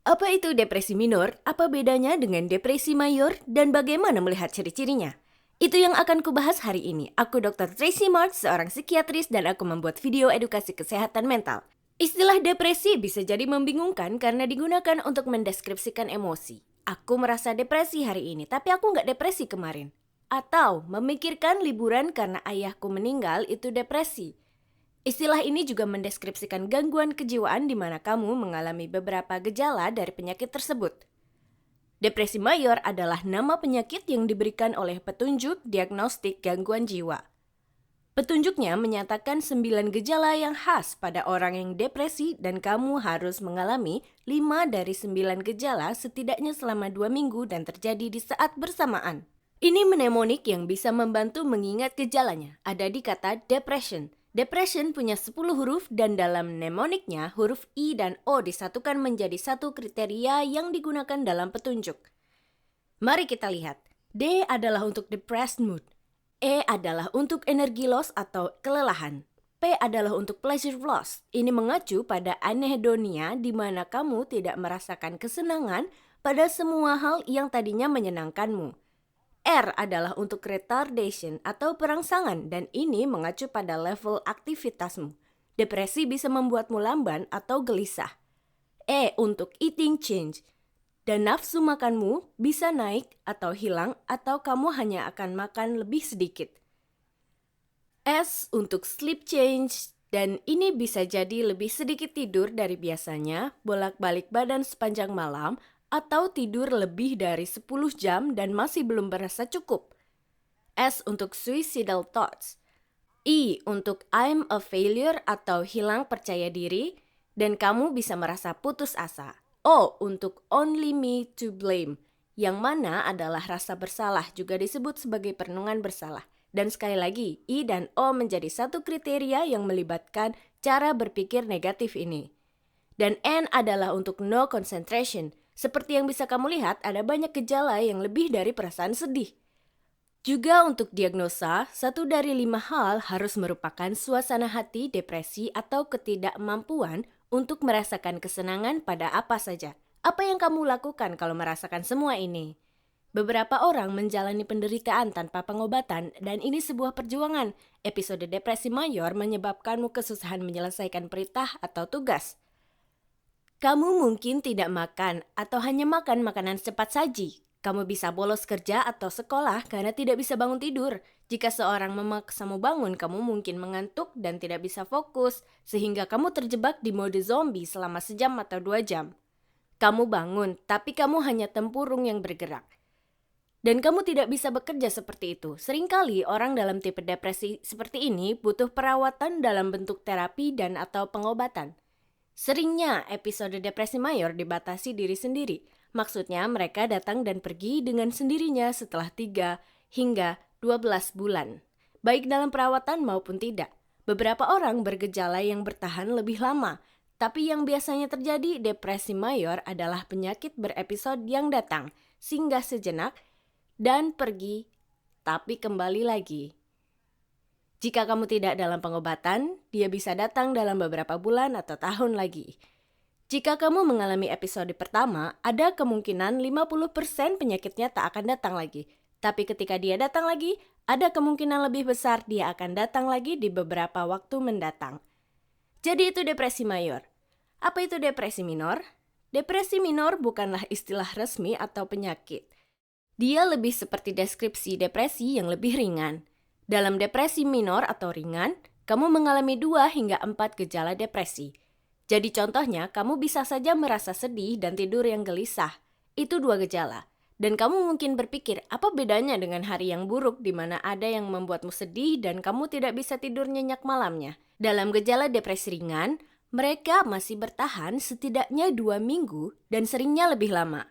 Apa itu depresi minor? Apa bedanya dengan depresi mayor? Dan bagaimana melihat ciri-cirinya? Itu yang akan kubahas hari ini. Aku Dr. Tracy Marks, seorang psikiatris dan aku membuat video edukasi kesehatan mental. Istilah depresi bisa jadi membingungkan karena digunakan untuk mendeskripsikan emosi. Aku merasa depresi hari ini, tapi aku nggak depresi kemarin. Atau memikirkan liburan karena ayahku meninggal itu depresi. Istilah ini juga mendeskripsikan gangguan kejiwaan di mana kamu mengalami beberapa gejala dari penyakit tersebut. Depresi mayor adalah nama penyakit yang diberikan oleh petunjuk diagnostik gangguan jiwa. Petunjuknya menyatakan 9 gejala yang khas pada orang yang depresi dan kamu harus mengalami 5 dari 9 gejala setidaknya selama 2 minggu dan terjadi di saat bersamaan. Ini mnemonik yang bisa membantu mengingat gejalanya. Ada di kata depression. Depression punya 10 huruf dan dalam mnemoniknya huruf I dan O disatukan menjadi satu kriteria yang digunakan dalam petunjuk. Mari kita lihat. D adalah untuk depressed mood. E adalah untuk energi loss atau kelelahan. P adalah untuk pleasure loss. Ini mengacu pada anhedonia di mana kamu tidak merasakan kesenangan pada semua hal yang tadinya menyenangkanmu. R adalah untuk retardation atau perangsangan dan ini mengacu pada level aktivitasmu. Depresi bisa membuatmu lamban atau gelisah. E untuk eating change dan nafsu makanmu bisa naik atau hilang atau kamu hanya akan makan lebih sedikit. S untuk sleep change dan ini bisa jadi lebih sedikit tidur dari biasanya, bolak-balik badan sepanjang malam, atau tidur lebih dari 10 jam dan masih belum berasa cukup. S untuk suicidal thoughts. I untuk I'm a failure atau hilang percaya diri dan kamu bisa merasa putus asa. O untuk only me to blame, yang mana adalah rasa bersalah juga disebut sebagai perenungan bersalah. Dan sekali lagi, I dan O menjadi satu kriteria yang melibatkan cara berpikir negatif ini. Dan N adalah untuk no concentration. Seperti yang bisa kamu lihat, ada banyak gejala yang lebih dari perasaan sedih. Juga untuk diagnosa, 1 dari 5 hal harus merupakan suasana hati, depresi, atau ketidakmampuan untuk merasakan kesenangan pada apa saja. Apa yang kamu lakukan kalau merasakan semua ini? Beberapa orang menjalani penderitaan tanpa pengobatan dan ini sebuah perjuangan. Episode depresi mayor menyebabkanmu kesusahan menyelesaikan perintah atau tugas. Kamu mungkin tidak makan atau hanya makan makanan cepat saji. Kamu bisa bolos kerja atau sekolah karena tidak bisa bangun tidur. Jika seorang memaksamu bangun, kamu mungkin mengantuk dan tidak bisa fokus, sehingga kamu terjebak di mode zombie selama sejam atau 2 jam. Kamu bangun, tapi kamu hanya tempurung yang bergerak. Dan kamu tidak bisa bekerja seperti itu. Seringkali orang dalam tipe depresi seperti ini butuh perawatan dalam bentuk terapi dan atau pengobatan. Seringnya episode depresi mayor dibatasi diri sendiri. Maksudnya mereka datang dan pergi dengan sendirinya setelah 3 hingga 12 bulan. Baik dalam perawatan maupun tidak. Beberapa orang bergejala yang bertahan lebih lama. Tapi yang biasanya terjadi depresi mayor adalah penyakit berepisode yang datang, singgah sejenak, dan pergi, tapi kembali lagi. Jika kamu tidak dalam pengobatan, dia bisa datang dalam beberapa bulan atau tahun lagi. Jika kamu mengalami episode pertama, ada kemungkinan 50% penyakitnya tak akan datang lagi. Tapi ketika dia datang lagi, ada kemungkinan lebih besar dia akan datang lagi di beberapa waktu mendatang. Jadi itu depresi mayor. Apa itu depresi minor? Depresi minor bukanlah istilah resmi atau penyakit. Dia lebih seperti deskripsi depresi yang lebih ringan. Dalam depresi minor atau ringan, kamu mengalami 2 hingga 4 gejala depresi. Jadi contohnya, kamu bisa saja merasa sedih dan tidur yang gelisah. Itu 2 gejala. Dan kamu mungkin berpikir, apa bedanya dengan hari yang buruk di mana ada yang membuatmu sedih dan kamu tidak bisa tidur nyenyak malamnya? Dalam gejala depresi ringan, mereka masih bertahan setidaknya 2 minggu dan seringnya lebih lama.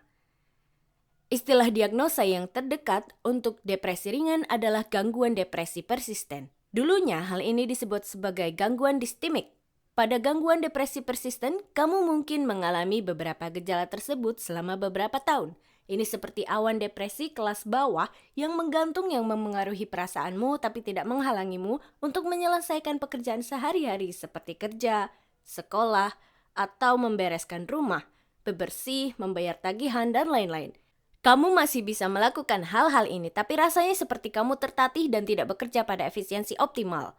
Istilah diagnosa yang terdekat untuk depresi ringan adalah gangguan depresi persisten. Dulunya hal ini disebut sebagai gangguan distimik. Pada gangguan depresi persisten, kamu mungkin mengalami beberapa gejala tersebut selama beberapa tahun. Ini seperti awan depresi kelas bawah yang menggantung yang memengaruhi perasaanmu tapi tidak menghalangimu untuk menyelesaikan pekerjaan sehari-hari seperti kerja, sekolah, atau membereskan rumah. bebersih, membayar tagihan, dan lain-lain. Kamu masih bisa melakukan hal-hal ini, tapi rasanya seperti kamu tertatih dan tidak bekerja pada efisiensi optimal.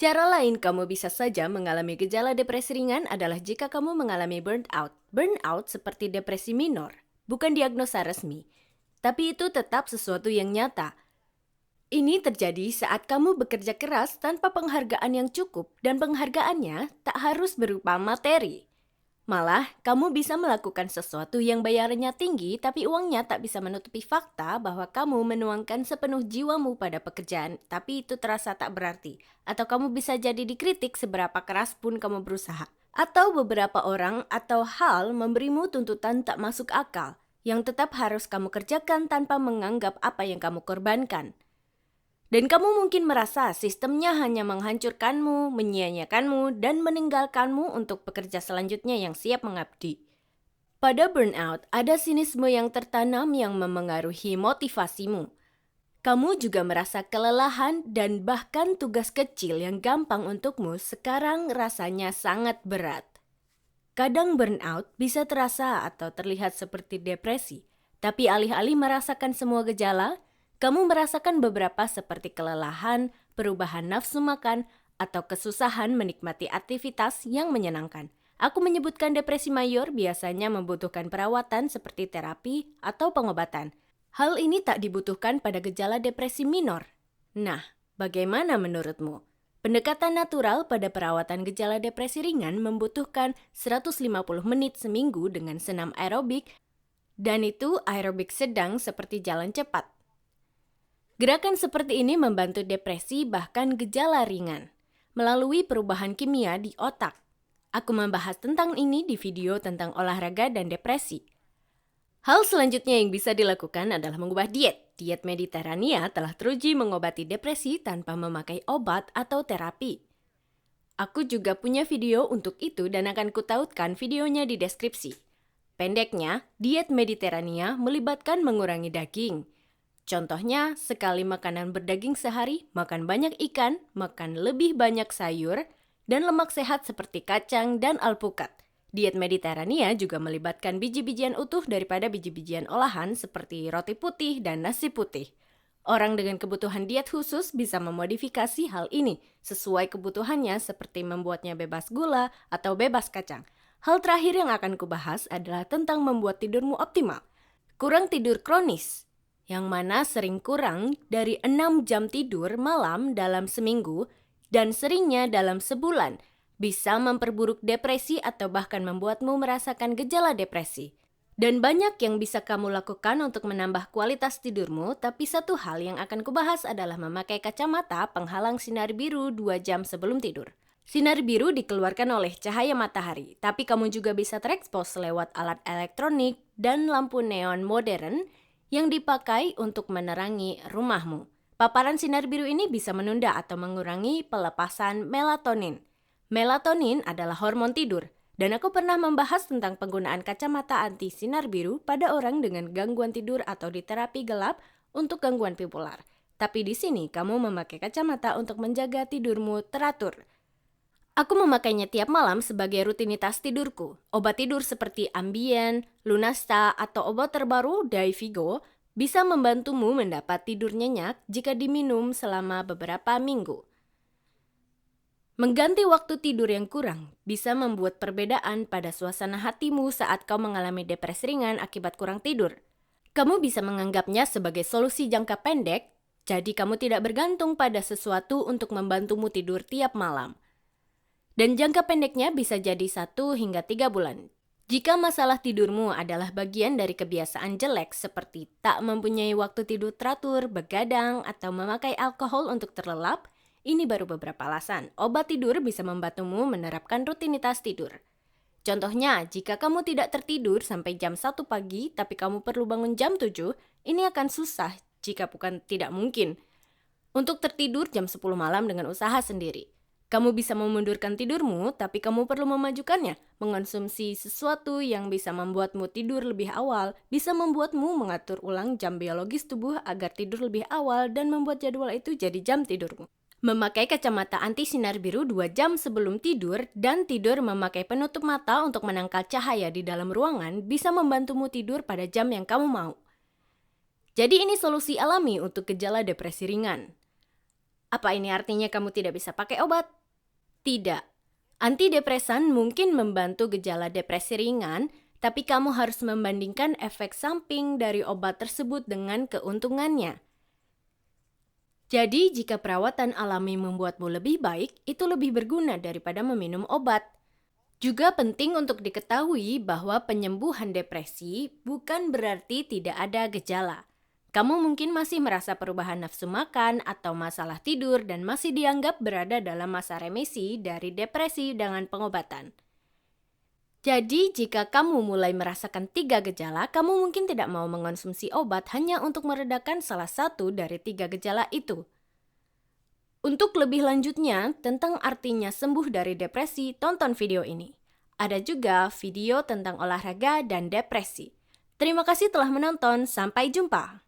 Cara lain kamu bisa saja mengalami gejala depresi ringan adalah jika kamu mengalami burnout. Burnout seperti depresi minor, bukan diagnosa resmi, tapi itu tetap sesuatu yang nyata. Ini terjadi saat kamu bekerja keras tanpa penghargaan yang cukup, dan penghargaannya tak harus berupa materi. Malah, kamu bisa melakukan sesuatu yang bayarannya tinggi, tapi uangnya tak bisa menutupi fakta bahwa kamu menuangkan sepenuh jiwamu pada pekerjaan, tapi itu terasa tak berarti. Atau kamu bisa jadi dikritik seberapa keras pun kamu berusaha. Atau beberapa orang atau hal memberimu tuntutan tak masuk akal, yang tetap harus kamu kerjakan tanpa menganggap apa yang kamu korbankan. Dan kamu mungkin merasa sistemnya hanya menghancurkanmu, menyia-nyiakanmu, dan meninggalkanmu untuk pekerja selanjutnya yang siap mengabdi. Pada burnout, ada sinisme yang tertanam yang memengaruhi motivasimu. Kamu juga merasa kelelahan dan bahkan tugas kecil yang gampang untukmu sekarang rasanya sangat berat. Kadang burnout bisa terasa atau terlihat seperti depresi, tapi alih-alih merasakan semua gejala, kamu merasakan beberapa seperti kelelahan, perubahan nafsu makan, atau kesusahan menikmati aktivitas yang menyenangkan. Aku menyebutkan depresi mayor biasanya membutuhkan perawatan seperti terapi atau pengobatan. Hal ini tak dibutuhkan pada gejala depresi minor. Nah, bagaimana menurutmu? Pendekatan natural pada perawatan gejala depresi ringan membutuhkan 150 menit seminggu dengan senam aerobik, dan itu aerobik sedang seperti jalan cepat. Gerakan seperti ini membantu depresi bahkan gejala ringan, melalui perubahan kimia di otak. Aku membahas tentang ini di video tentang olahraga dan depresi. Hal selanjutnya yang bisa dilakukan adalah mengubah diet. Diet Mediterania telah teruji mengobati depresi tanpa memakai obat atau terapi. Aku juga punya video untuk itu dan akan kutautkan videonya di deskripsi. Pendeknya, diet Mediterania melibatkan mengurangi daging. Contohnya, sekali makanan berdaging sehari, makan banyak ikan, makan lebih banyak sayur, dan lemak sehat seperti kacang dan alpukat. Diet Mediterania juga melibatkan biji-bijian utuh daripada biji-bijian olahan seperti roti putih dan nasi putih. Orang dengan kebutuhan diet khusus bisa memodifikasi hal ini sesuai kebutuhannya seperti membuatnya bebas gula atau bebas kacang. Hal terakhir yang akan kubahas adalah tentang membuat tidurmu optimal. Kurang tidur kronis, yang mana sering kurang dari 6 jam tidur malam dalam seminggu dan seringnya dalam sebulan, bisa memperburuk depresi atau bahkan membuatmu merasakan gejala depresi. Dan banyak yang bisa kamu lakukan untuk menambah kualitas tidurmu, tapi satu hal yang akan kubahas adalah memakai kacamata penghalang sinar biru 2 jam sebelum tidur. Sinar biru dikeluarkan oleh cahaya matahari, tapi kamu juga bisa terekspos lewat alat elektronik dan lampu neon modern yang dipakai untuk menerangi rumahmu. Paparan sinar biru ini bisa menunda atau mengurangi pelepasan melatonin. Melatonin adalah hormon tidur, dan aku pernah membahas tentang penggunaan kacamata anti sinar biru pada orang dengan gangguan tidur atau di terapi gelap untuk gangguan bipolar. Tapi di sini kamu memakai kacamata untuk menjaga tidurmu teratur. Aku memakainya tiap malam sebagai rutinitas tidurku. Obat tidur seperti Ambien, Lunasta, atau obat terbaru Dayvigo bisa membantumu mendapat tidur nyenyak jika diminum selama beberapa minggu. Mengganti waktu tidur yang kurang bisa membuat perbedaan pada suasana hatimu saat kau mengalami depresi ringan akibat kurang tidur. Kamu bisa menganggapnya sebagai solusi jangka pendek, jadi kamu tidak bergantung pada sesuatu untuk membantumu tidur tiap malam. Dan jangka pendeknya bisa jadi 1 hingga 3 bulan. Jika masalah tidurmu adalah bagian dari kebiasaan jelek seperti tak mempunyai waktu tidur teratur, begadang, atau memakai alkohol untuk terlelap, ini baru beberapa alasan. Obat tidur bisa membantumu menerapkan rutinitas tidur. Contohnya, jika kamu tidak tertidur sampai jam 1 pagi, tapi kamu perlu bangun jam 7, ini akan susah jika bukan tidak mungkin untuk tertidur jam 10 malam dengan usaha sendiri. Kamu bisa memundurkan tidurmu, tapi kamu perlu memajukannya. Mengonsumsi sesuatu yang bisa membuatmu tidur lebih awal, bisa membuatmu mengatur ulang jam biologis tubuh agar tidur lebih awal dan membuat jadwal itu jadi jam tidurmu. Memakai kacamata anti sinar biru 2 jam sebelum tidur dan tidur memakai penutup mata untuk menangkal cahaya di dalam ruangan bisa membantumu tidur pada jam yang kamu mau. Jadi ini solusi alami untuk gejala depresi ringan. Apa ini artinya kamu tidak bisa pakai obat? Tidak. Antidepresan mungkin membantu gejala depresi ringan, tapi kamu harus membandingkan efek samping dari obat tersebut dengan keuntungannya. Jadi, jika perawatan alami membuatmu lebih baik, itu lebih berguna daripada meminum obat. Juga penting untuk diketahui bahwa penyembuhan depresi bukan berarti tidak ada gejala. Kamu mungkin masih merasa perubahan nafsu makan atau masalah tidur dan masih dianggap berada dalam masa remisi dari depresi dengan pengobatan. Jadi, jika kamu mulai merasakan 3 gejala, kamu mungkin tidak mau mengonsumsi obat hanya untuk meredakan salah satu dari 3 gejala itu. Untuk lebih lanjutnya tentang artinya sembuh dari depresi, tonton video ini. Ada juga video tentang olahraga dan depresi. Terima kasih telah menonton, sampai jumpa.